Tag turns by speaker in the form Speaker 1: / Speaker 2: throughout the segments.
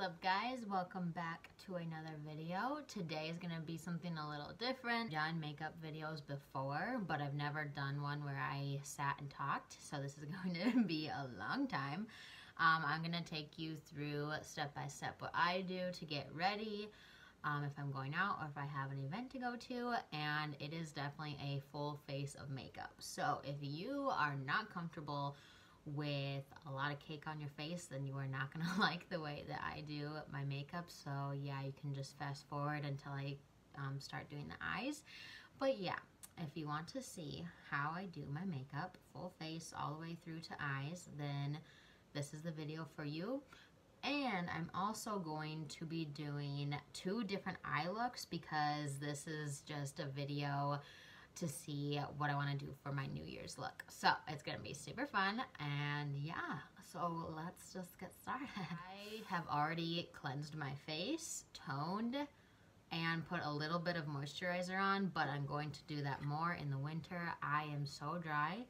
Speaker 1: up, guys? Welcome back to another video. Today is gonna be something a little different. I've done makeup videos before, but I've never done one where I sat and talked, so this is going to be a long time. I'm gonna take you through step by step what I do to get ready, if I'm going out or if I have an event to go to, and it is definitely a full face of makeup. So if you are not comfortable with a lot of cake on your face, then you are not gonna like the way that I do my makeup. So yeah, you can just fast forward until I start doing the eyes. But yeah, if you want to see how I do my makeup, full face all the way through to eyes, then this is the video for you. And I'm also going to be doing 2 different eye looks because this is just a video to see what I want to do for my New Year's look. So it's gonna be super fun, and yeah, so let's just get started. I have already cleansed my face, toned, and put a little bit of moisturizer on, but I'm going to do that more in the winter. I am so dry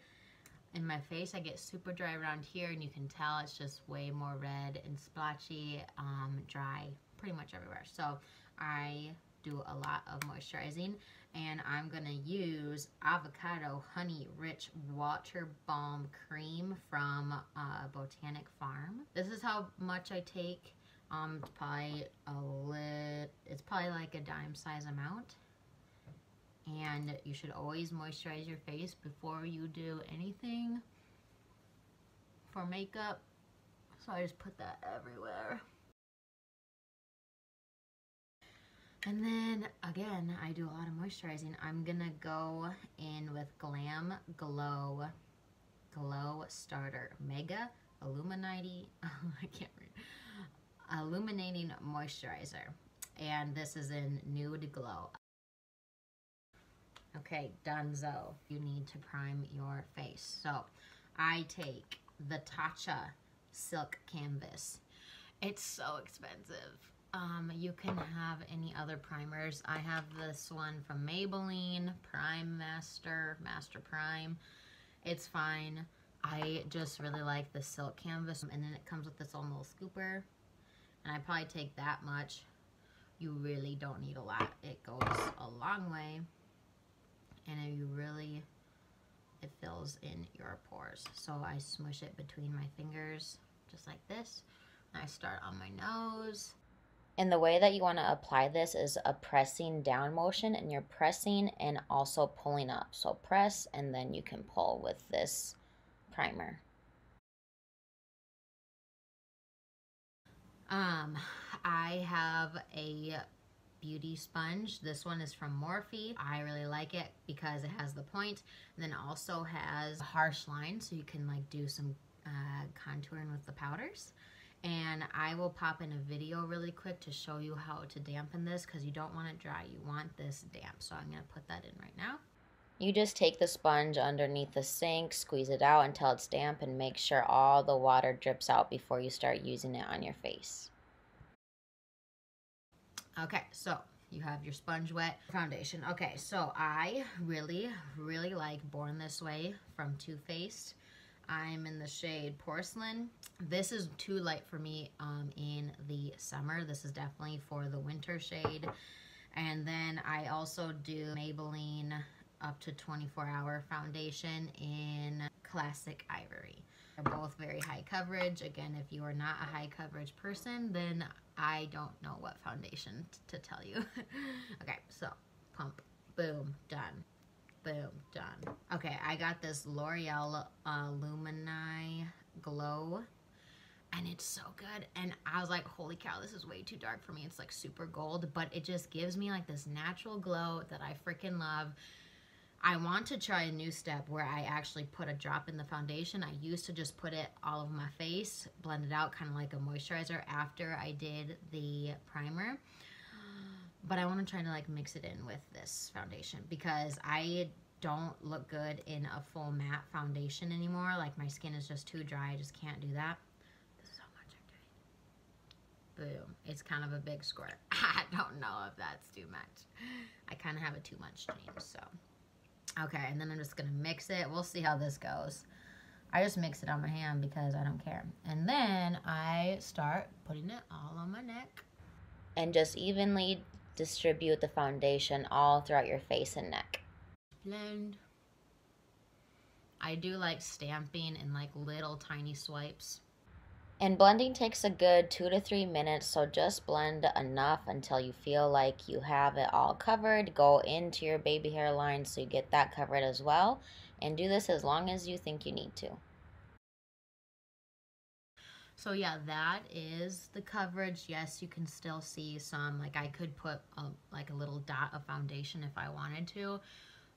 Speaker 1: in my face. I get super dry around here, and you can tell it's just way more red and splotchy, dry pretty much everywhere. So I do a lot of moisturizing, and I'm gonna use Avocado Honey Rich Water Balm Cream from Botanic Farm. This is how much I take. It's probably like a dime size amount, and you should always moisturize your face before you do anything for makeup. So I just put that everywhere. And then, again, I do a lot of moisturizing. I'm gonna go in with Glam Glow Starter Mega Illuminating, I can't read, Illuminating Moisturizer. And this is in Nude Glow. Okay, donezo. You need to prime your face. So, I take the Tatcha Silk Canvas. It's so expensive. You can have any other primers. I have this one from Maybelline, Prime Master Prime. It's fine. I just really like the silk canvas, and then it comes with this own little scooper, and I probably take that much. You really don't need a lot. It goes a long way, and it fills in your pores. So I smush it between my fingers, just like this. And I start on my nose. And the way that you want to apply this is a pressing down motion, and you're pressing and also pulling up. So press, and then you can pull with this primer. I have a beauty sponge. This one is from Morphe. I really like it because it has the point, and then also has a harsh line, so you can like do some contouring with the powders. And I will pop in a video really quick to show you how to dampen this, because you don't want it dry, you want this damp. So I'm going to put that in right now. You just take the sponge underneath the sink, squeeze it out until it's damp, and make sure all the water drips out before you start using it on your face. Okay, so you have your sponge wet foundation. Okay, so I really like Born This Way from Too Faced. I'm in the shade Porcelain. This is too light for me in the summer. This is definitely for the winter shade. And then I also do Maybelline up to 24-hour foundation in Classic Ivory. They're both very high coverage. Again, if you are not a high coverage person, then I don't know what foundation to tell you. Okay, so pump, boom, done. Boom, done. Okay, I got this L'Oreal Lumini Glow, and it's so good. And I was like, holy cow, this is way too dark for me. It's like super gold, but it just gives me like this natural glow that I freaking love. I want to try a new step where I actually put a drop in the foundation. I used to just put it all over my face, blend it out kind of like a moisturizer after I did the primer. But I want to try to like mix it in with this foundation, because I don't look good in a full matte foundation anymore. Like, my skin is just too dry. I just can't do that. This is how much I'm doing. Boom. It's kind of a big squirt. I don't know if that's too much. I kind of have a too much dream, so. Okay, and then I'm just going to mix it. We'll see how this goes. I just mix it on my hand because I don't care. And then I start putting it all on my neck.
Speaker 2: And just evenly distribute the foundation all throughout your face and neck.
Speaker 1: Blend. I do like stamping in like little tiny swipes.
Speaker 2: And blending takes a good 2 to 3 minutes, so just blend enough until you feel like you have it all covered. Go into your baby hairline so you get that covered as well. And do this as long as you think you need to.
Speaker 1: So yeah, that is the coverage. Yes, you can still see some, like I could put like a little dot of foundation if I wanted to,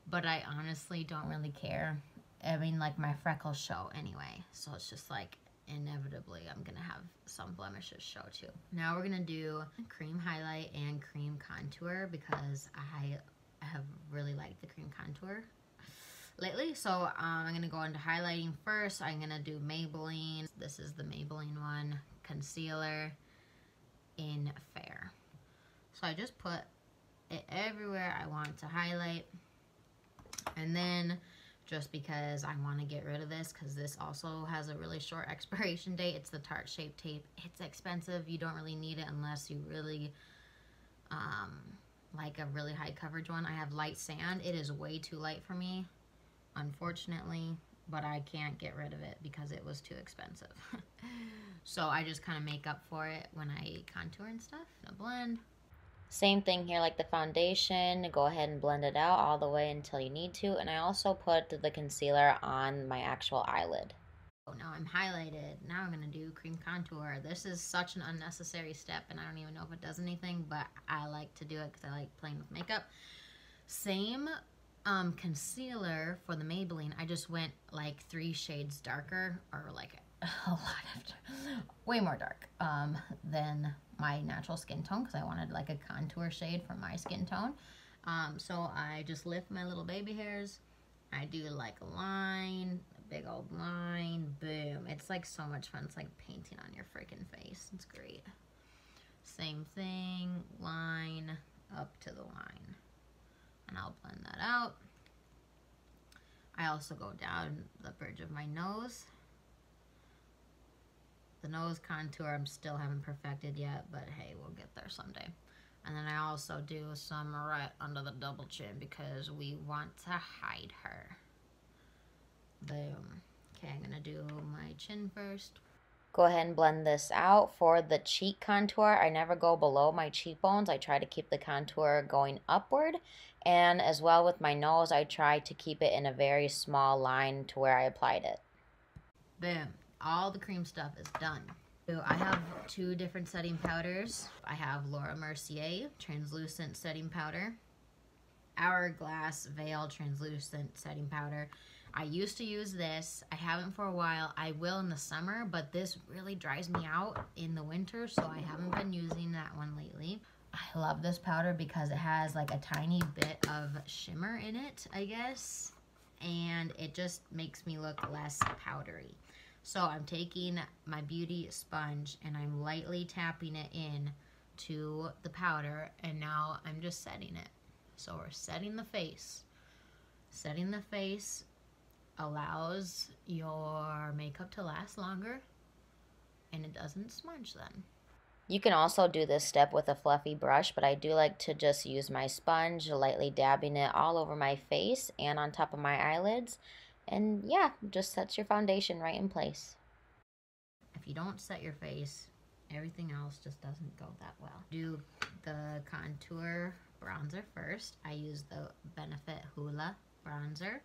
Speaker 1: but I honestly don't really care. I mean, like my freckles show anyway, so it's just like inevitably I'm gonna have some blemishes show too. Now we're gonna do cream highlight and cream contour because I have really liked the cream contour lately. So I'm gonna go into highlighting first. I'm gonna do Maybelline. This is the Maybelline one, concealer in Fair. So I just put it everywhere I want to highlight, and then just because I want to get rid of this, because this also has a really short expiration date. It's the Tarte Shape Tape. It's expensive. You don't really need it unless you really like a really high coverage one. I have light sand. It is way too light for me, unfortunately, but I can't get rid of it because it was too expensive. So I just kind of make up for it when I contour and stuff. A blend.
Speaker 2: Same thing here like the foundation. Go ahead and blend it out all the way until you need to. And I also put the concealer on my actual eyelid.
Speaker 1: Oh, now I'm highlighted. Now I'm going to do cream contour. This is such an unnecessary step, and I don't even know if it does anything, but I like to do it because I like playing with makeup. Same concealer for the Maybelline. I just went like 3 shades darker, or like a lot way more dark than my natural skin tone, because I wanted like a contour shade for my skin tone. So I just lift my little baby hairs. I do like a line, a big old line, boom. It's like so much fun. It's like painting on your freaking face. It's great. Same thing, line up to the line. And I'll blend that out. I also go down the bridge of my nose. The nose contour I'm still haven't perfected yet, but hey, we'll get there someday. And then I also do some right under the double chin because we want to hide her. Boom. Okay, I'm gonna do my chin first.
Speaker 2: Go ahead and blend this out. For the cheek contour, I never go below my cheekbones. I try to keep the contour going upward. And as well with my nose, I try to keep it in a very small line to where I applied it.
Speaker 1: Boom. All the cream stuff is done. So I have 2 different setting powders. I have Laura Mercier translucent setting powder, Hourglass Veil translucent setting powder. I used to use this. I haven't for a while. I will in the summer, but this really dries me out in the winter, so I haven't been using that one lately. I love this powder because it has like a tiny bit of shimmer in it, I guess, and it just makes me look less powdery. So I'm taking my beauty sponge and I'm lightly tapping it in to the powder, and now I'm just setting it. So we're setting the face. Setting the face allows your makeup to last longer, and it doesn't smudge then.
Speaker 2: You can also do this step with a fluffy brush, but I do like to just use my sponge, lightly dabbing it all over my face and on top of my eyelids. And yeah, just sets your foundation right in place.
Speaker 1: If you don't set your face, everything else just doesn't go that well. Do the contour bronzer first. I use the Benefit Hoola bronzer.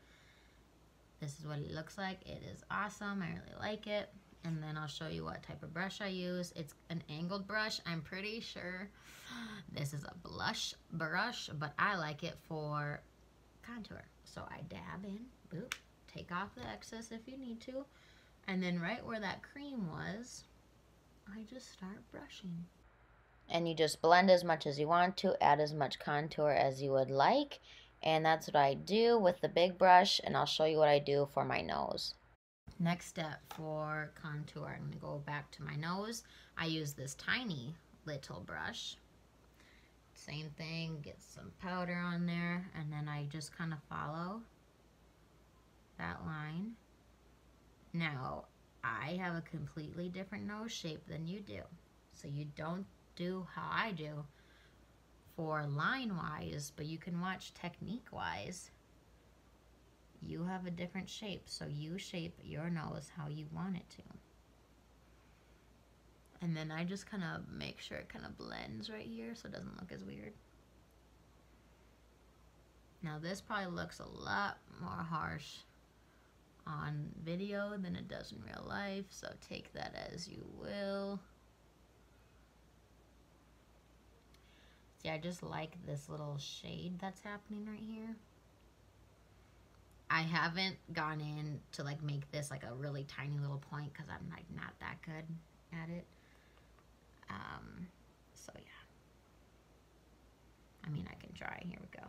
Speaker 1: This is what it looks like. It is awesome. I really like it. And then I'll show you what type of brush I use. It's an angled brush. I'm pretty sure this is a blush brush, but I like it for contour. So I dab in, boop, take off the excess if you need to, and then right where that cream was, I just start brushing.
Speaker 2: And you just blend as much as you want to, add as much contour as you would like. And that's what I do with the big brush, and I'll show you what I do for my nose.
Speaker 1: Next step for contour, I'm going to go back to my nose. I use this tiny little brush. Same thing, get some powder on there, and then I just kind of follow that line Now, I have a completely different nose shape than you do. So you don't do how I do for line-wise, but you can watch technique-wise. You have a different shape, so you shape your nose how you want it to. And then I just kind of make sure it kind of blends right here so it doesn't look as weird. Now this probably looks a lot more harsh on video than it does in real life, so take that as you will. See, I just like this little shade that's happening right here. I haven't gone in to like make this like a really tiny little point because I'm like not that good at it. So yeah. I mean, I can try. Here we go.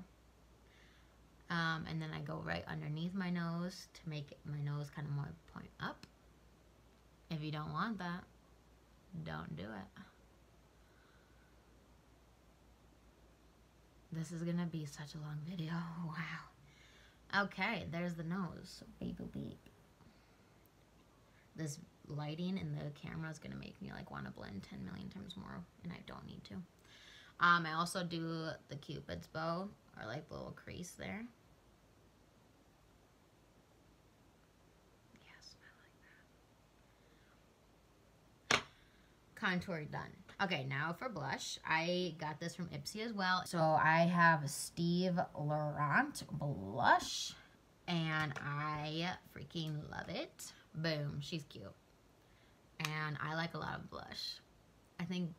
Speaker 1: And then I go right underneath my nose to make my nose kind of more point up. If you don't want that, don't do it. This is gonna be such a long video. Wow. Okay, there's the nose. Beep, beep, beep. This lighting in the camera is gonna make me like want to blend 10 million times more, and I don't need to. I also do the Cupid's bow, or like the little crease there. Yes, I like that. Contour done. Okay, now for blush. I got this from Ipsy as well. So I have Steve Laurent blush, and I freaking love it. Boom, she's cute. And I like a lot of blush. I think,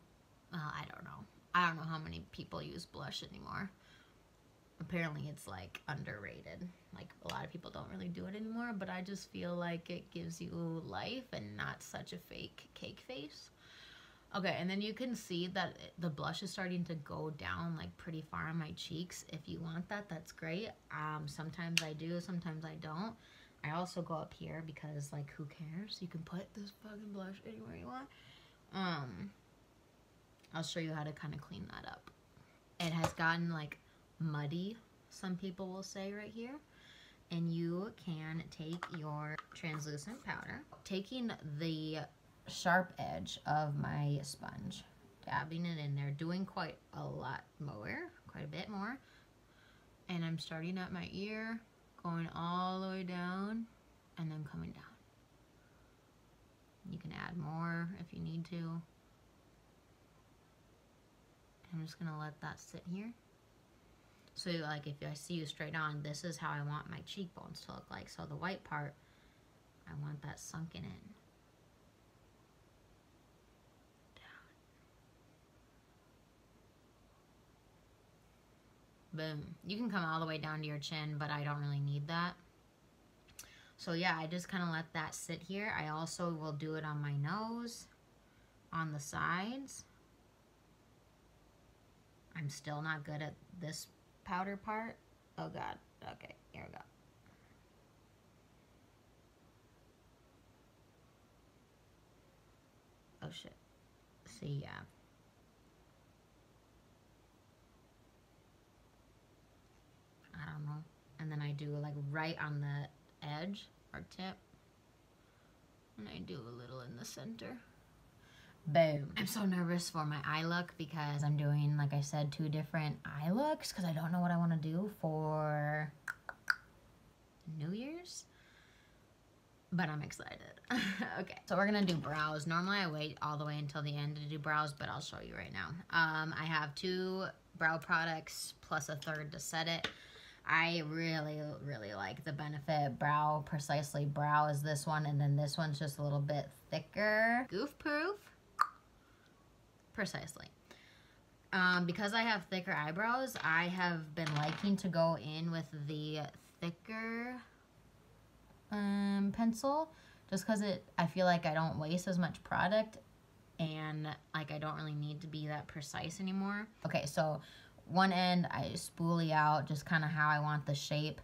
Speaker 1: I don't know. I don't know how many people use blush anymore. Apparently it's like underrated. Like a lot of people don't really do it anymore, but I just feel like it gives you life and not such a fake cake face. Okay, and then you can see that the blush is starting to go down like pretty far on my cheeks. If you want that, that's great. Sometimes I do, sometimes I don't. I also go up here because like who cares? You can put this fucking blush anywhere you want. I'll show you how to kind of clean that up. It has gotten like muddy, some people will say right here. And you can take your translucent powder, taking the sharp edge of my sponge, dabbing it in there, doing quite a lot more, quite a bit more. And I'm starting at my ear, going all the way down, and then coming down. You can add more if you need to. I'm just gonna let that sit here. So like if I see you straight on, this is how I want my cheekbones to look like. So the white part, I want that sunken in. Boom. You can come all the way down to your chin, but I don't really need that. So yeah, I just kind of let that sit here. I also will do it on my nose, on the sides. I'm still not good at this powder part. Oh God. Okay, here we go. Oh shit. See, yeah. I don't know. And then I do like right on the edge or tip. And I do a little in the center. Boom. I'm so nervous for my eye look because I'm doing, like I said, 2 different eye looks because I don't know what I want to do for New Year's. But I'm excited. Okay, so we're gonna do brows. Normally I wait all the way until the end to do brows, but I'll show you right now. I have 2 brow products plus a third to set it. I really, really like the Benefit Brow Precisely Brow is this one, and then this one's just a little bit thicker. Goof proof. Precisely. Because I have thicker eyebrows, I have been liking to go in with the thicker pencil, just because I feel like I don't waste as much product, and like I don't really need to be that precise anymore. Okay, so one end I spoolie out just kind of how I want the shape.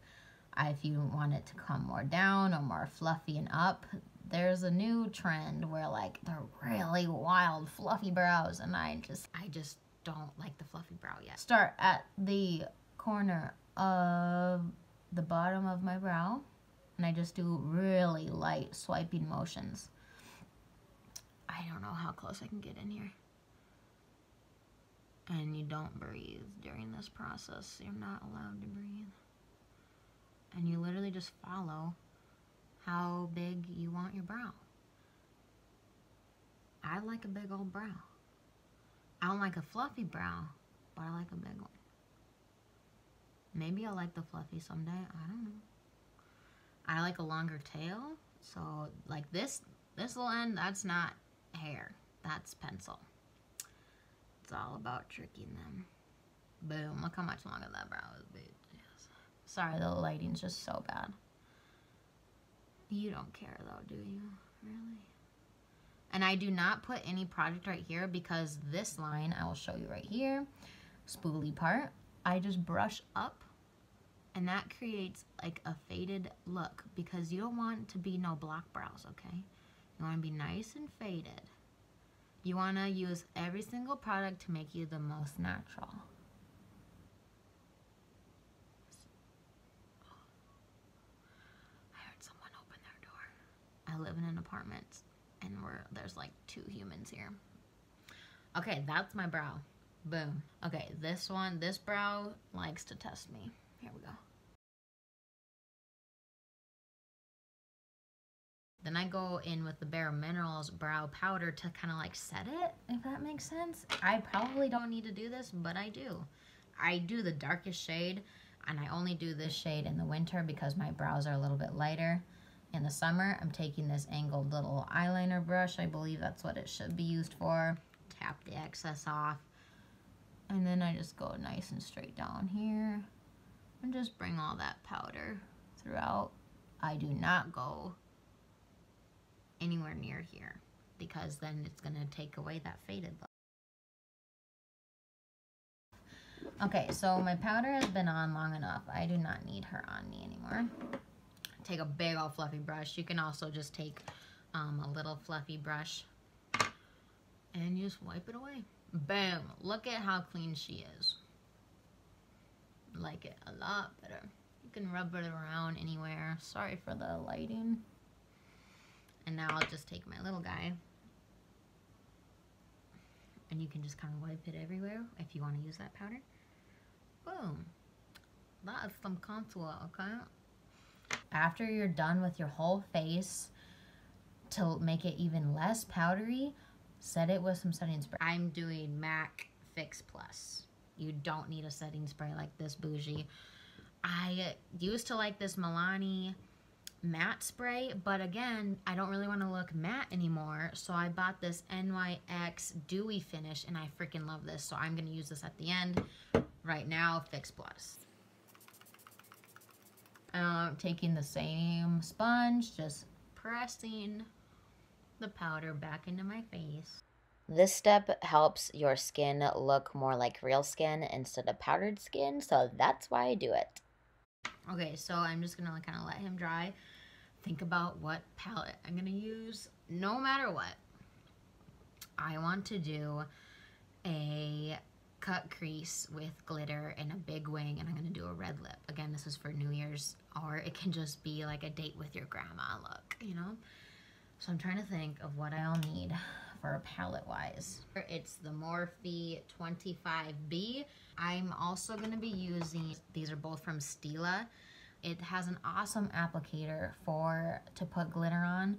Speaker 1: If you want it to come more down or more fluffy and up, there's a new trend where like they're really wild fluffy brows, and I just don't like the fluffy brow yet. Start at the corner of the bottom of my brow And I just do really light swiping motions. I don't know how close I can get in here. And you don't breathe during this process. You're not allowed to breathe. And you literally just follow how big you want your brow. I like a big old brow. I don't like a fluffy brow, but I like a big one. Maybe I'll like the fluffy someday. I don't know. I like a longer tail. So like this little end, that's not hair. That's pencil. It's all about tricking them. Boom. Look how much longer that brow is, babe. Yes. Sorry, the lighting's just so bad. You don't care though, do you? Really? And I do not put any product right here because this line, I will show you right here, spoolie part, I just brush up and that creates like a faded look because you don't want to be no block brows, okay? You want to be nice and faded. You want to use every single product to make you the most natural. I heard someone open their door. I live in an apartment and there's like 2 humans here. Okay, that's my brow. Boom. Okay, this brow likes to test me. Here we go. Then I go in with the Bare Minerals brow powder to kind of like set it, if that makes sense. I probably don't need to do this, but I do. I do the darkest shade, and I only do this shade in the winter because my brows are a little bit lighter. In the summer, I'm taking this angled little eyeliner brush. I believe that's what it should be used for. Tap the excess off. And then I just go nice and straight down here and just bring all that powder throughout. I do not go anywhere near here because then it's going to take away that faded look. Okay, so my powder has been on long enough. I do not need her on me anymore. Take a big old fluffy brush. You can also just take a little fluffy brush and you just wipe it away. Boom. Look at how clean she is. Like it a lot better. You can rub it around anywhere. Sorry for the lighting. And now I'll just take my little guy. And you can just kind of wipe it everywhere if you want to use that powder. Boom. That is some contour, okay? After you're done with your whole face, to make it even less powdery, set it with some setting spray. I'm doing MAC Fix Plus. You don't need a setting spray like this bougie. I used to like this Milani matte spray, but again, I don't really want to look matte anymore, so I bought this NYX Dewy Finish, and I freaking love this, so I'm going to use this at the end. Right now, Fix Plus. Taking the same sponge, just pressing the powder back into my face.
Speaker 2: This step helps your skin look more like real skin instead of powdered skin, so that's why I do it.
Speaker 1: Okay, so I'm just gonna kind of let him dry. Think about what palette I'm gonna use. No matter what, I want to do a cut crease with glitter and a big wing, and I'm gonna do a red lip. Again, this is for New Year's, or it can just be like a date with your grandma look, you know? So I'm trying to think of what I'll need for a palette wise. It's the Morphe 25B. I'm also gonna be using, these are both from Stila. It has an awesome applicator to put glitter on.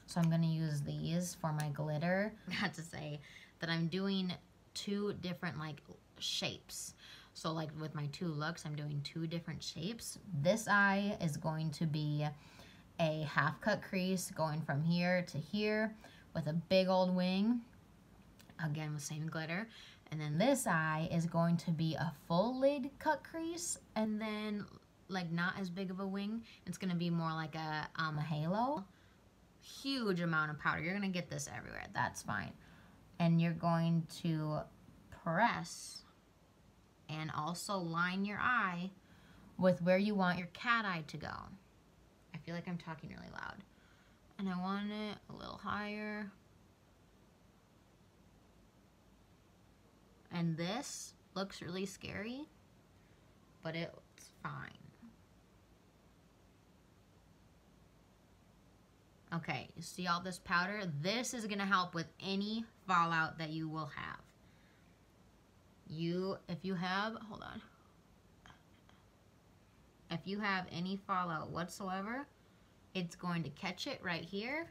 Speaker 1: So I'm gonna use these for my glitter. I have to say that I'm doing 2 different like shapes. So like with my 2 looks, I'm doing 2 different shapes. This eye is going to be a half cut crease going from here to here with a big old wing, again with same glitter. And then this eye is going to be a full lid cut crease, and then like not as big of a wing. It's gonna be more like a halo. Huge amount of powder. You're gonna get this everywhere, that's fine. And you're going to press and also line your eye with where you want your cat eye to go. I feel like I'm talking really loud. And I want it a little higher. And this looks really scary, but it's fine. Okay, you see all this powder? This is gonna help with any fallout that you will have. If you have, hold on. If you have any fallout whatsoever, it's going to catch it right here,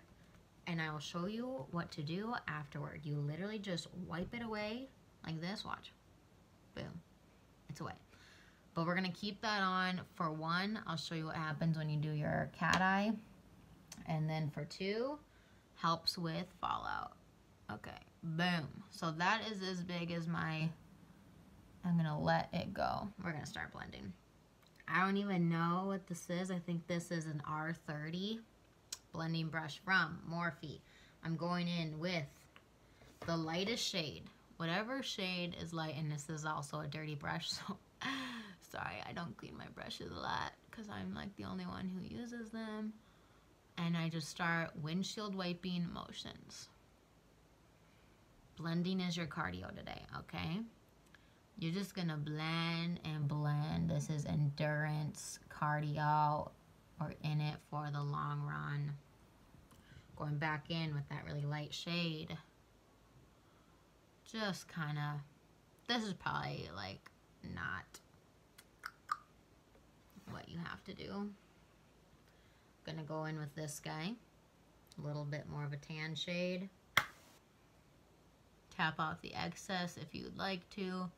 Speaker 1: and I will show you what to do afterward. You literally just wipe it away like this, watch. Boom, it's away. But we're gonna keep that on for 1. I'll show you what happens when you do your cat eye. And then for 2, helps with fallout. Okay, boom. So that is as big as my, I'm gonna let it go. We're gonna start blending. I don't even know what this is. I think this is an R30 blending brush from Morphe. I'm going in with the lightest shade. Whatever shade is light, and this is also a dirty brush, so sorry, I don't clean my brushes a lot because I'm like the only one who uses them. And I just start windshield wiping motions. Blending is your cardio today, okay? You're just gonna blend and blend. This is endurance, cardio, or in it for the long run. Going back in with that really light shade. Just kind of, this is probably like not what you have to do. Gonna go in with this guy, a little bit more of a tan shade. Tap off the excess if you'd like to,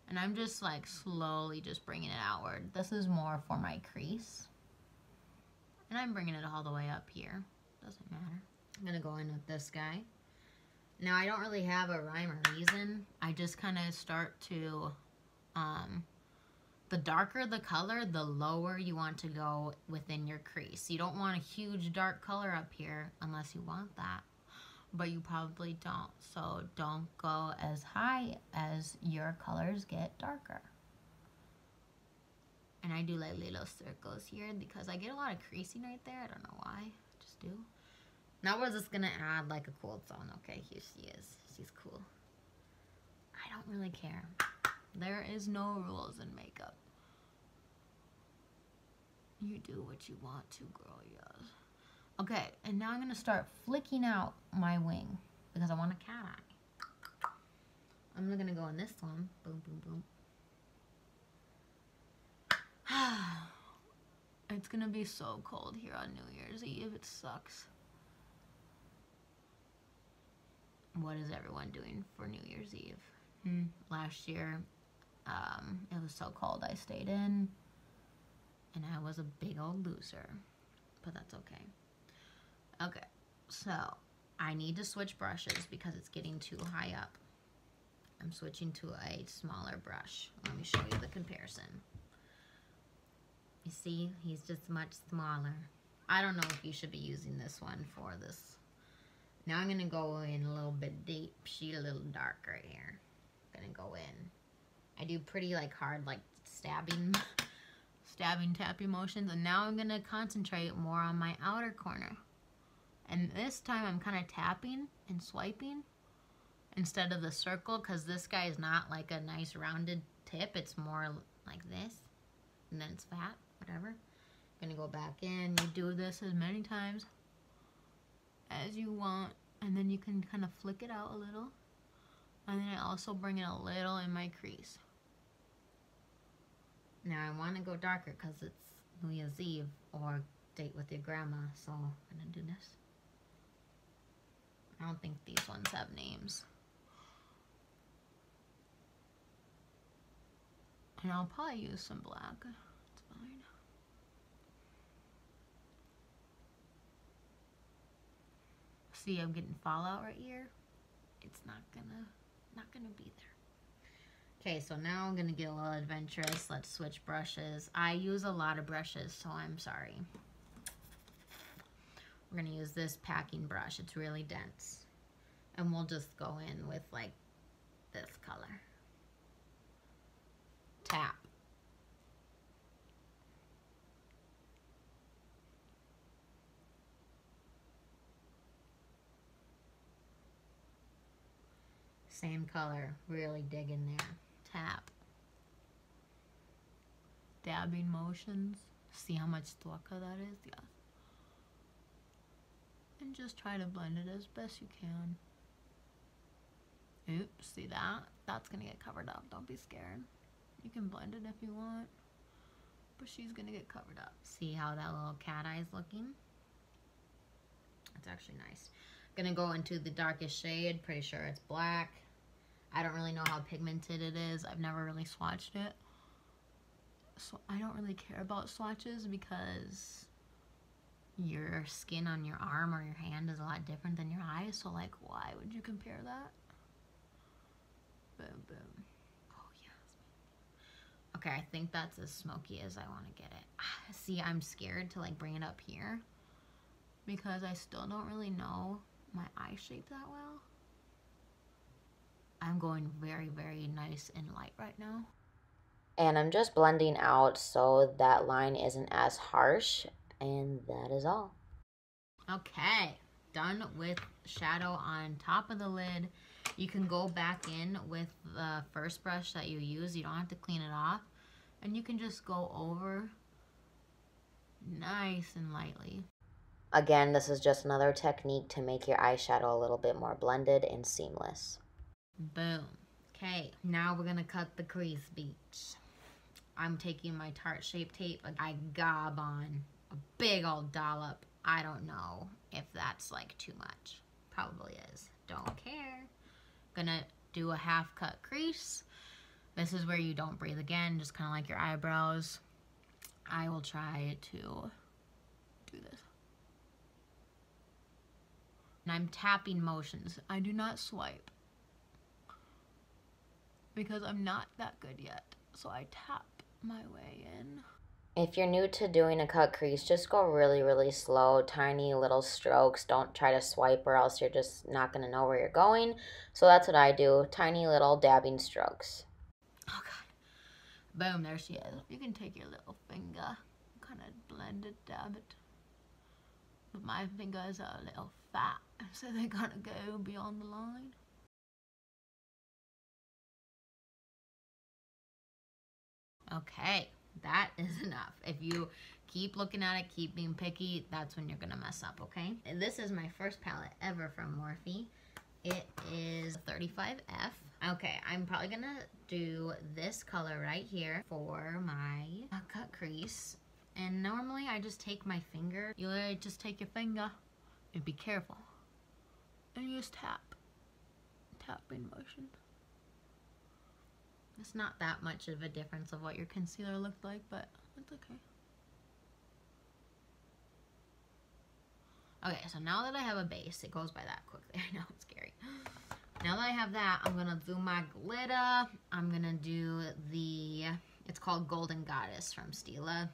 Speaker 1: and I'm just like slowly just bringing it outward. This is more for my crease, and I'm bringing it all the way up here. Doesn't matter. I'm gonna go in with this guy. Now I don't really have a rhyme or reason. I just kind of start to, the darker the color, the lower you want to go within your crease. You don't want a huge dark color up here unless you want that, but you probably don't. So don't go as high as your colors get darker. And I do like little circles here because I get a lot of creasing right there. I don't know why, I just do. Now we're just gonna add like a cool zone. Okay, here she is. She's cool. I don't really care. There is no rules in makeup. You do what you want to, girl, yes. Okay, and now I'm gonna start flicking out my wing because I want a cat eye. I'm gonna go in this one. Boom, boom, boom. It's gonna be so cold here on New Year's Eve. It sucks. What is everyone doing for New Year's Eve? Last year, it was so cold I stayed in, and I was a big old loser, but that's okay. Okay, so I need to switch brushes because it's getting too high up. I'm switching to a smaller brush. Let me show you the comparison. You see, he's just much smaller. I don't know if you should be using this one for this. Now I'm gonna go in a little bit deep, sheet a little dark right here. Gonna go in. I do pretty like hard like stabbing tapping motions, and now I'm gonna concentrate more on my outer corner. And this time I'm kind of tapping and swiping instead of the circle, because this guy is not like a nice rounded tip. It's more like this, and then it's fat, whatever. Gonna go back in. You do this as many times as you want, and then you can kind of flick it out a little, and then I also bring it a little in my crease. Now I want to go darker because it's New Year's Eve or date with your grandma, so I'm gonna do this. I don't think these ones have names. And I'll probably use some black. It's fine. See, I'm getting fallout right here. It's not gonna be there. Okay, so now I'm gonna get a little adventurous. Let's switch brushes. I use a lot of brushes, so I'm sorry. We're gonna use this packing brush. It's really dense. And we'll just go in with like this color. Tap. Same color, really dig in there. Tap. Dabbing motions. See how much darker that is? Yeah. And just try to blend it as best you can. Oops, see that? That's gonna get covered up. Don't be scared. You can blend it if you want, but she's gonna get covered up. See how that little cat eye is looking? It's actually nice. Gonna go into the darkest shade. Pretty sure it's black. I don't really know how pigmented it is. I've never really swatched it. So I don't really care about swatches because your skin on your arm or your hand is a lot different than your eyes. So like, why would you compare that? Boom, boom. Oh, yes. Okay, I think that's as smoky as I want to get it. See, I'm scared to like bring it up here because I still don't really know my eye shape that well. I'm going very, very nice and light right now.
Speaker 2: And I'm just blending out so that line isn't as harsh. And that is all.
Speaker 1: Okay, done with shadow on top of the lid. You can go back in with the first brush that you use. You don't have to clean it off. And you can just go over nice and lightly.
Speaker 2: Again, this is just another technique to make your eyeshadow a little bit more blended and seamless.
Speaker 1: Boom. Okay, now we're gonna cut the crease beach. I'm taking my Tarte Shape Tape. I gob on a big old dollop. I don't know if that's like too much. Probably is. Don't care. Gonna do a half cut crease. This is where you don't breathe again, just kind of like your eyebrows. I will try to do this. And I'm tapping motions. I do not swipe because I'm not that good yet. So I tap my way in.
Speaker 2: If you're new to doing a cut crease, just go really, really slow, tiny little strokes. Don't try to swipe or else you're just not going to know where you're going. So that's what I do, tiny little dabbing strokes.
Speaker 1: Oh God. Boom, there she is. You can take your little finger, kind of blend it, dab it. But my fingers are a little fat, so they're gonna go beyond the line. Okay, that is enough. If you keep looking at it, keep being picky, that's when you're gonna mess up, okay? And this is my first palette ever from Morphe. It is 35F. Okay, I'm probably gonna do this color right here for my cut crease. And normally I just take my finger. You literally just take your finger and be careful. And you just tap. Tapping motion. It's not that much of a difference of what your concealer looked like, but it's okay. Okay, so now that I have a base, it goes by that quickly. I know, it's scary. Now that I have that, I'm gonna do my glitter. I'm gonna do it's called Golden Goddess from Stila.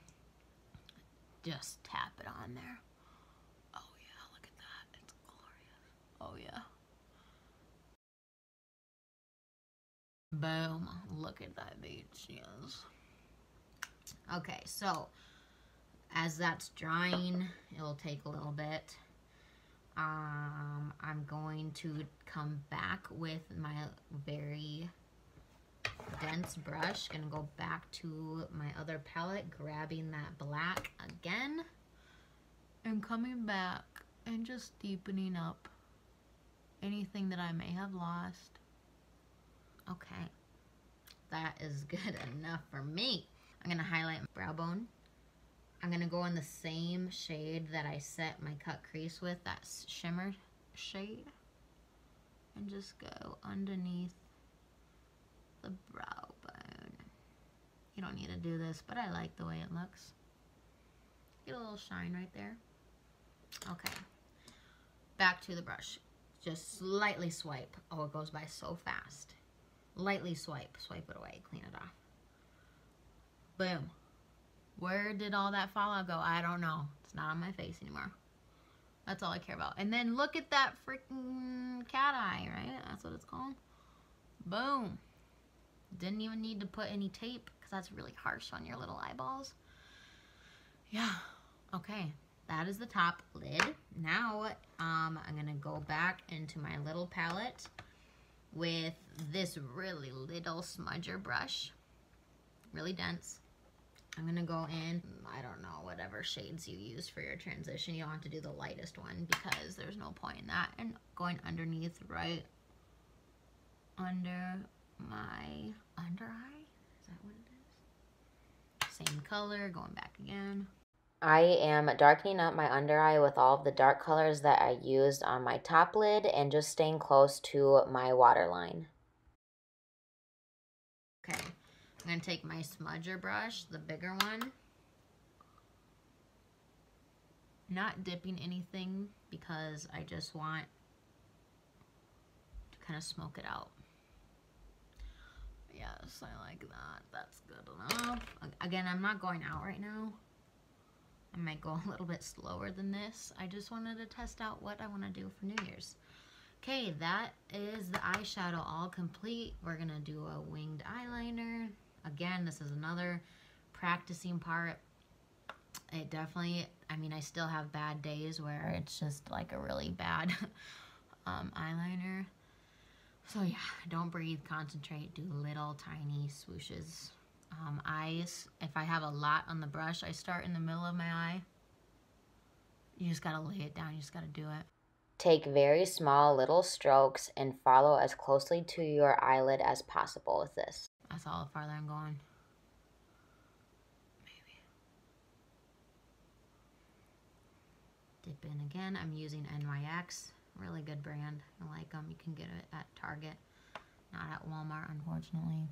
Speaker 1: Just tap it on there. Oh yeah, look at that. It's glorious. Oh yeah. Boom. Look at that beach, yes. Okay, so as that's drying, it'll take a little bit. I'm going to come back with my very dense brush. Gonna go back to my other palette, grabbing that black again, and coming back and just deepening up anything that I may have lost. Okay, that is good enough for me. I'm gonna highlight my brow bone. I'm gonna go in the same shade that I set my cut crease with, that shimmer shade, and just go underneath the brow bone. You don't need to do this, but I like the way it looks. Get a little shine right there. Okay, back to the brush. Just slightly swipe. Oh, it goes by so fast. Lightly swipe. Swipe it away. Clean it off. Boom. Where did all that fallout go? I don't know. It's not on my face anymore. That's all I care about. And then look at that freaking cat eye, right? That's what it's called. Boom. Didn't even need to put any tape because that's really harsh on your little eyeballs. Yeah. Okay. That is the top lid. Now, I'm going to go back into my little palette with this really little smudger brush. Really dense. I'm gonna go in, I don't know, whatever shades you use for your transition. You don't have to do the lightest one because there's no point in that. And going underneath, right under my under eye. Is that what it is? Same color, going back again.
Speaker 2: I am darkening up my under eye with all of the dark colors that I used on my top lid and just staying close to my waterline.
Speaker 1: Okay, I'm going to take my smudger brush, the bigger one. Not dipping anything because I just want to kind of smoke it out. Yes, I like that. That's good enough. Again, I'm not going out right now. I might go a little bit slower than this. I just wanted to test out what I want to do for New Year's. Okay, that is the eyeshadow all complete. We're going to do a winged eyeliner. Again, this is another practicing part. It definitely, I mean, I still have bad days where it's just like a really bad eyeliner. So yeah, don't breathe, concentrate, do little tiny swooshes. Eyes, if I have a lot on the brush, I start in the middle of my eye. You just gotta lay it down, you just gotta do it.
Speaker 2: Take very small little strokes and follow as closely to your eyelid as possible with this.
Speaker 1: That's all the farther I'm going. Maybe. Dip in again. I'm using NYX. Really good brand. I like them. You can get it at Target. Not at Walmart, unfortunately.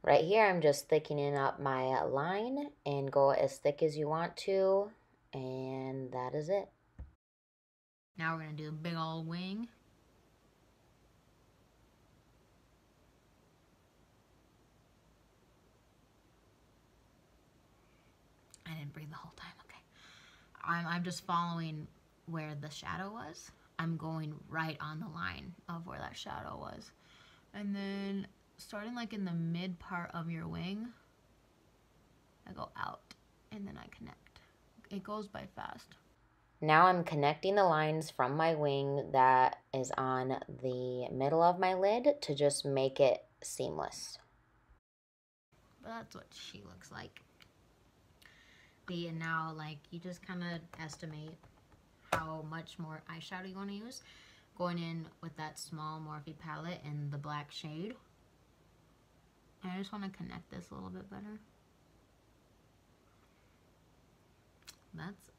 Speaker 2: Right here, I'm just thickening up my line and go as thick as you want to. And that is it.
Speaker 1: Now we're going to do a big old wing. I didn't breathe the whole time. Okay. I'm just following where the shadow was. I'm going right on the line of where that shadow was. And then starting like in the mid part of your wing, I go out and then I connect. It goes by fast.
Speaker 2: Now I'm connecting the lines from my wing that is on the middle of my lid to just make it seamless.
Speaker 1: But that's what she looks like. And now, like, you just kind of estimate how much more eyeshadow you want to use. Going in with that small Morphe palette in the black shade. And I just want to connect this a little bit better. That's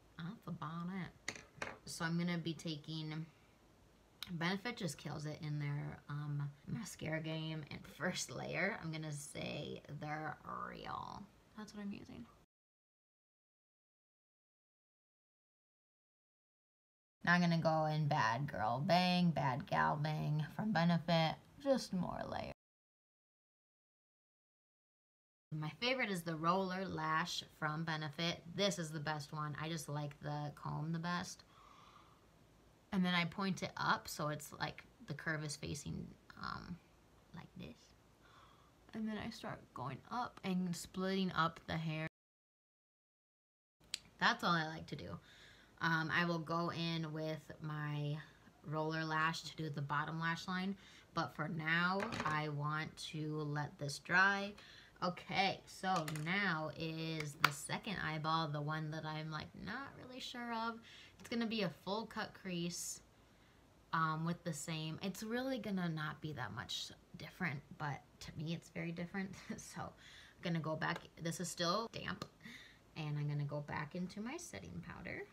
Speaker 1: about it. So I'm going to be taking, Benefit just kills it in their mascara game. And first layer, I'm going to say they're real. That's what I'm using. Now I'm going to go in Bad Girl Bang, Bad Gal Bang from Benefit. Just more layers. My favorite is the Roller Lash from Benefit. This is the best one. I just like the comb the best. And then I point it up so it's like the curve is facing like this. And then I start going up and splitting up the hair. That's all I like to do. I will go in with my roller lash to do the bottom lash line, but for now I want to let this dry. Okay, so now is the second eyeball, the one that I'm like not really sure of. It's gonna be a full cut crease with the same. It's really gonna not be that much different, but to me it's very different. So I'm gonna go back, this is still damp, and I'm gonna go back into my setting powder.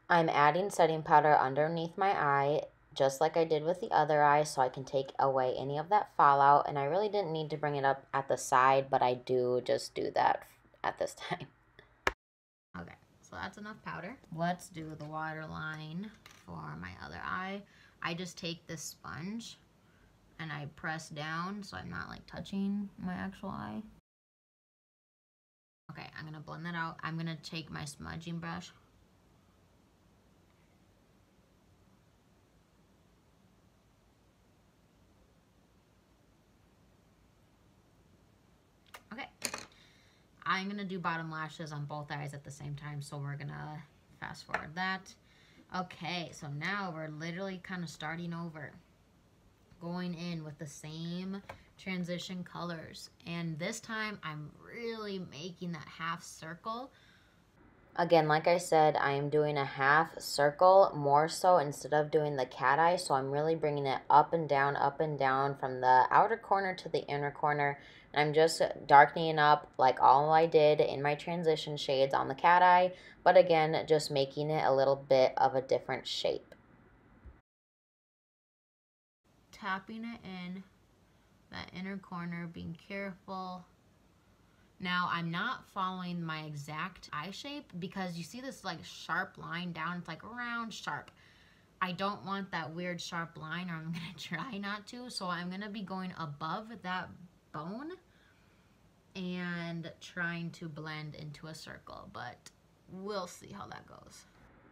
Speaker 2: I'm adding setting powder underneath my eye, just like I did with the other eye, so I can take away any of that fallout. And I really didn't need to bring it up at the side, but I do just do that at this time.
Speaker 1: Okay, so that's enough powder. Let's do the waterline for my other eye. I just take this sponge and I press down so I'm not like touching my actual eye. Okay, I'm gonna blend that out. I'm gonna take my smudging brush. Okay, I'm gonna do bottom lashes on both eyes at the same time, so we're gonna fast forward that. Okay, so now we're literally kind of starting over. Going in with the same transition colors. And this time I'm really making that half circle.
Speaker 2: Again, like I said, I am doing a half circle more so instead of doing the cat eye. So I'm really bringing it up and down from the outer corner to the inner corner. And I'm just darkening up like all I did in my transition shades on the cat eye. But again, just making it a little bit of a different shape.
Speaker 1: Tapping it in that inner corner, being careful. Now, I'm not following my exact eye shape because you see this like sharp line down. It's like round, sharp. I don't want that weird sharp line, or I'm going to try not to. So I'm going to be going above that bone and trying to blend into a circle. But we'll see how that goes.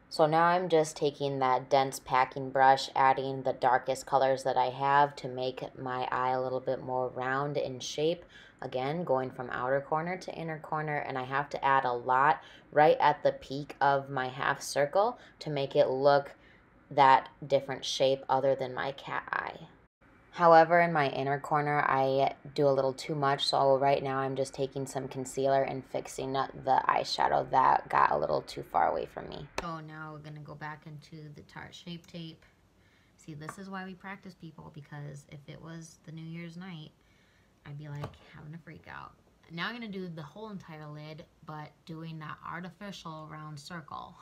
Speaker 2: So now I'm just taking that dense packing brush, adding the darkest colors that I have to make my eye a little bit more round in shape. Again, going from outer corner to inner corner, and I have to add a lot right at the peak of my half circle to make it look that different shape other than my cat eye. However, in my inner corner, I do a little too much, so right now I'm just taking some concealer and fixing the eyeshadow that got a little too far away from me.
Speaker 1: So now we're going to go back into the Tarte Shape Tape. See, this is why we practice, people, because if it was the New Year's night, I'd be like having a freak out. Now I'm going to do the whole entire lid, but doing that artificial round circle.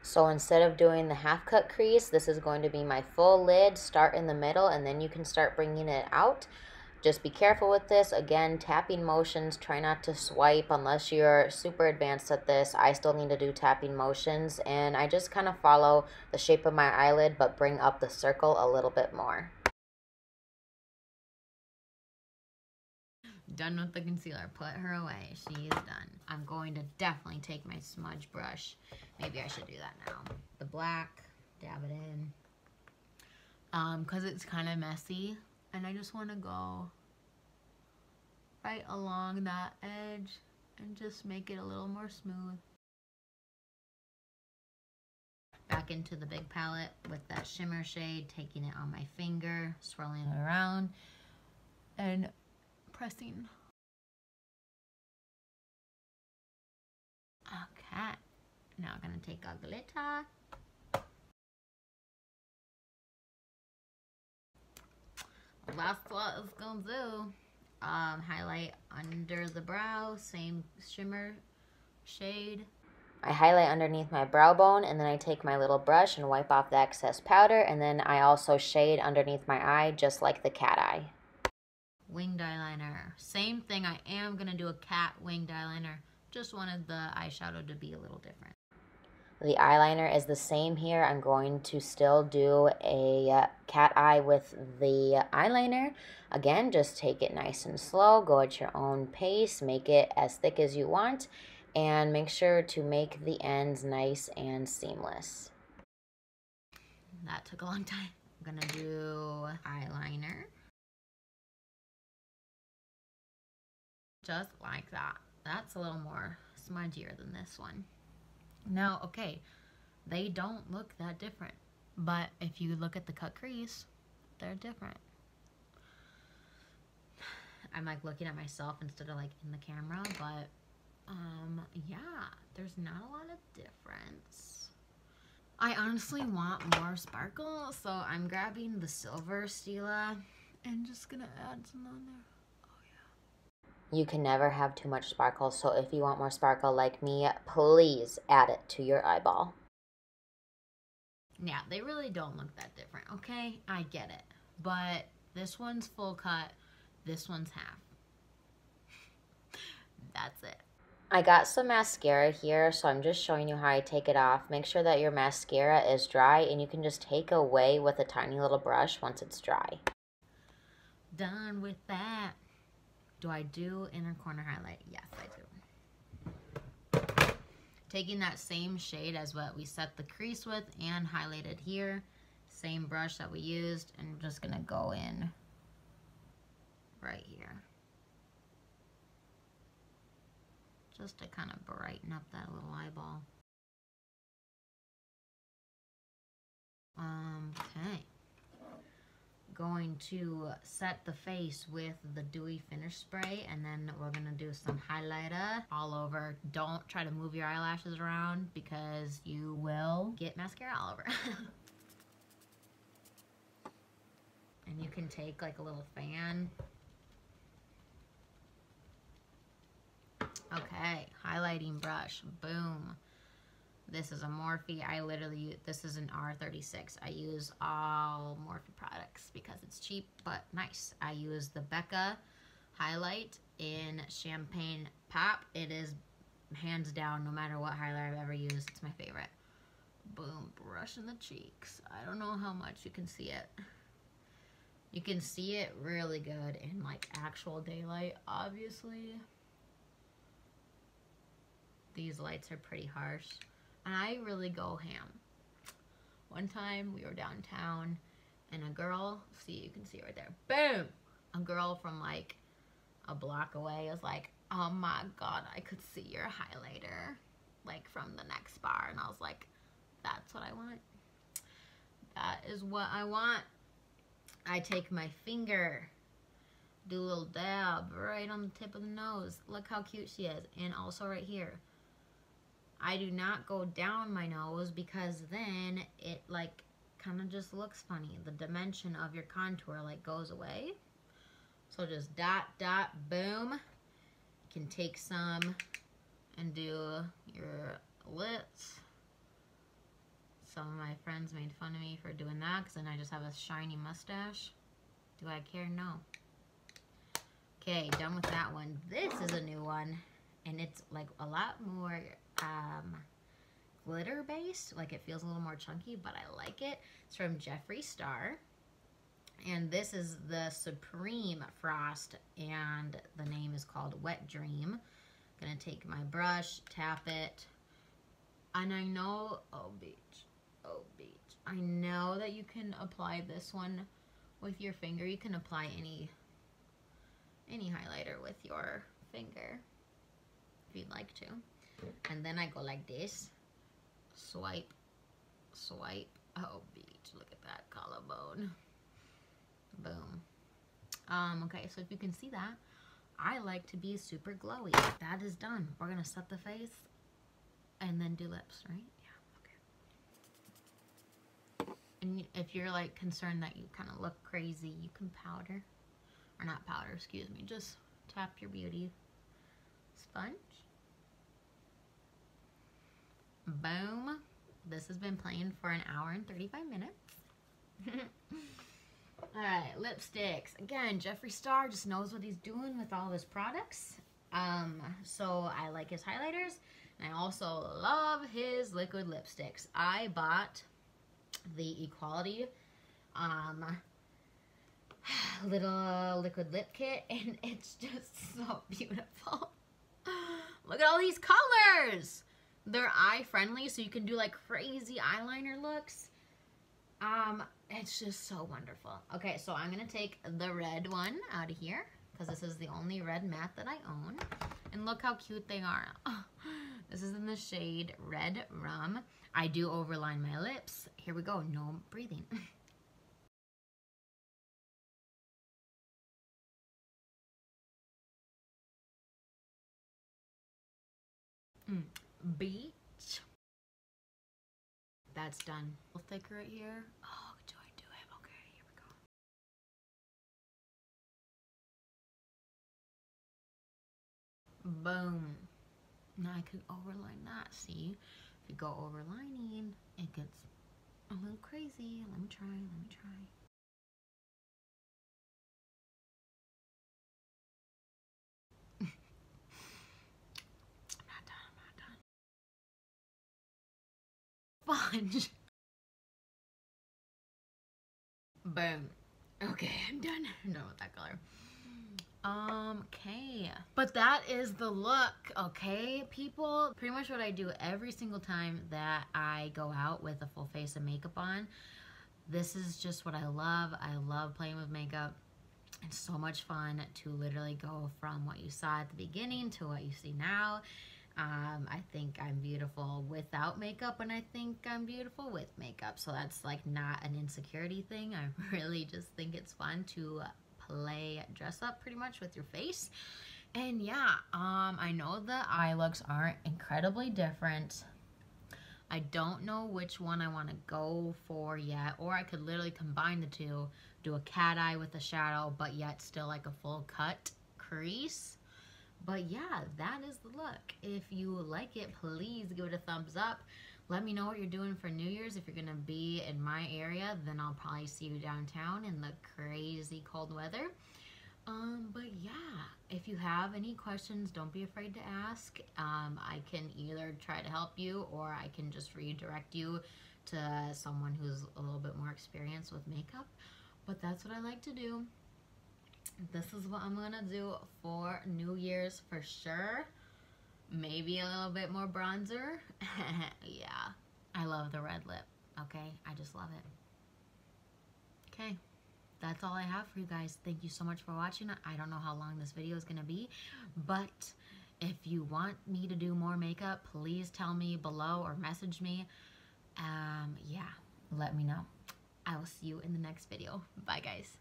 Speaker 2: So instead of doing the half cut crease, this is going to be my full lid. Start in the middle and then you can start bringing it out. Just be careful with this. Again, tapping motions. Try not to swipe unless you're super advanced at this. I still need to do tapping motions, and I just kind of follow the shape of my eyelid but bring up the circle a little bit more.
Speaker 1: Done with the concealer. Put her away. She is done. I'm going to definitely take my smudge brush. Maybe I should do that now. The black, dab it in. Because it's kind of messy. And I just want to go right along that edge and just make it a little more smooth. Back into the big palette with that shimmer shade, taking it on my finger, swirling it around, and pressing. Okay, now I'm gonna take a glitter. That's what it's gonna do. Highlight under the brow, same shimmer shade.
Speaker 2: I highlight underneath my brow bone, and then I take my little brush and wipe off the excess powder, and then I also shade underneath my eye just like the cat eye.
Speaker 1: Winged eyeliner. Same thing, I am going to do a cat winged eyeliner. Just wanted the eyeshadow to be a little different.
Speaker 2: The eyeliner is the same here. I'm going to still do a cat eye with the eyeliner. Again, just take it nice and slow. Go at your own pace. Make it as thick as you want. And make sure to make the ends nice and seamless.
Speaker 1: That took a long time. I'm going to do eyeliner. Just like that. That's a little more smudgier than this one. Now, okay, they don't look that different, but if you look at the cut crease, they're different. I'm like looking at myself instead of like in the camera, but yeah, there's not a lot of difference. I honestly want more sparkle, so I'm grabbing the silver Stila and just gonna add some on there.
Speaker 2: You can never have too much sparkle, so if you want more sparkle like me, please add it to your eyeball.
Speaker 1: Yeah, they really don't look that different, okay? I get it. But this one's full cut, this one's half. That's it.
Speaker 2: I got some mascara here, so I'm just showing you how I take it off. Make sure that your mascara is dry, and you can just take away with a tiny little brush once it's dry.
Speaker 1: Done with that. Do I do inner corner highlight? Yes, I do. Taking that same shade as what we set the crease with and highlighted here. Same brush that we used, and I'm just gonna go in right here. Just to kind of brighten up that little eyeball. Okay. going to set the face with the Dewy Finish Spray, and then we're gonna do some highlighter all over. Don't try to move your eyelashes around because you will get mascara all over. And you can take like a little fan. Okay, highlighting brush, boom. This is a Morphe. This is an R36. I use all Morphe products because it's cheap but nice. I use the Becca highlight in Champagne Pop. It is hands down, no matter what highlighter I've ever used, it's my favorite. Boom, brush in the cheeks. I don't know how much you can see it. You can see it really good in like actual daylight, obviously. These lights are pretty harsh. And I really go ham. One time we were downtown and a girl, see, you can see it right there, boom! A girl from like a block away was like, oh my God, I could see your highlighter like from the next bar. And I was like, that's what I want. That is what I want. I take my finger, do a little dab right on the tip of the nose. Look how cute she is. And also right here. I do not go down my nose because then it like kind of just looks funny. The dimension of your contour like goes away. So just dot, dot, boom. You can take some and do your lips. Some of my friends made fun of me for doing that because then I just have a shiny mustache. Do I care? No. Okay, done with that one. This is a new one. And it's like a lot more glitter based. Like it feels a little more chunky, but I like it. It's from Jeffree Star. And this is the Supreme Frost. And the name is called Wet Dream. Gonna take my brush, tap it. And I know, oh beach. I know that you can apply this one with your finger. You can apply any highlighter with your finger if you'd like to. And then I go like this. Swipe, swipe. Oh, beach. Look at that collarbone. Boom. Okay, so if you can see that, I like to be super glowy. That is done. We're going to set the face and then do lips, right? Yeah, okay. And if you're like concerned that you kind of look crazy, you can powder. Or not powder, excuse me. Just tap your beauty sponge. Boom. This has been playing for an hour and 35 minutes. Alright, lipsticks. Again, Jeffree Star just knows what he's doing with all of his products. So I like his highlighters. And I also love his liquid lipsticks. I bought the Equality little liquid lip kit, and it's just so beautiful. Look at all these colors. They're eye friendly, so you can do like crazy eyeliner looks. It's just so wonderful. Okay, so I'm gonna take the red one out of here because this is the only red matte that I own. And look how cute they are. Oh, this is in the shade Red Rum. I do overline my lips. Here we go, no breathing. Beach. That's done. A little thicker right here. Oh, do I do it? Okay, here we go. Boom. Now I can overline that. See? If you go overlining, it gets a little crazy. Let me try. Sponge. Boom. Okay, I'm done. I'm done with that color. Okay. But that is the look, okay, people? Pretty much what I do every single time that I go out with a full face of makeup on. This is just what I love. I love playing with makeup. It's so much fun to literally go from what you saw at the beginning to what you see now. I think I'm beautiful without makeup, and I think I'm beautiful with makeup. So that's like not an insecurity thing. I really just think it's fun to play dress up pretty much with your face. And yeah, I know the eye looks aren't incredibly different. I don't know which one I want to go for yet, or I could literally combine the two, do a cat eye with a shadow, but yet still like a full cut crease. But yeah, that is the look. If you like it, please give it a thumbs up. Let me know what you're doing for New Year's. If you're gonna be in my area, then I'll probably see you downtown in the crazy cold weather. But yeah, if you have any questions, don't be afraid to ask. I can either try to help you, or I can just redirect you to someone who's a little bit more experienced with makeup. But that's what I like to do. This is what I'm gonna do for New Year's for sure. Maybe a little bit more bronzer. Yeah, I love the red lip. Okay, I just love it. Okay, that's all I have for you guys. Thank you so much for watching. I don't know how long this video is gonna be, but if you want me to do more makeup, please tell me below or message me. Yeah, let me know. I will see you in the next video. Bye, guys.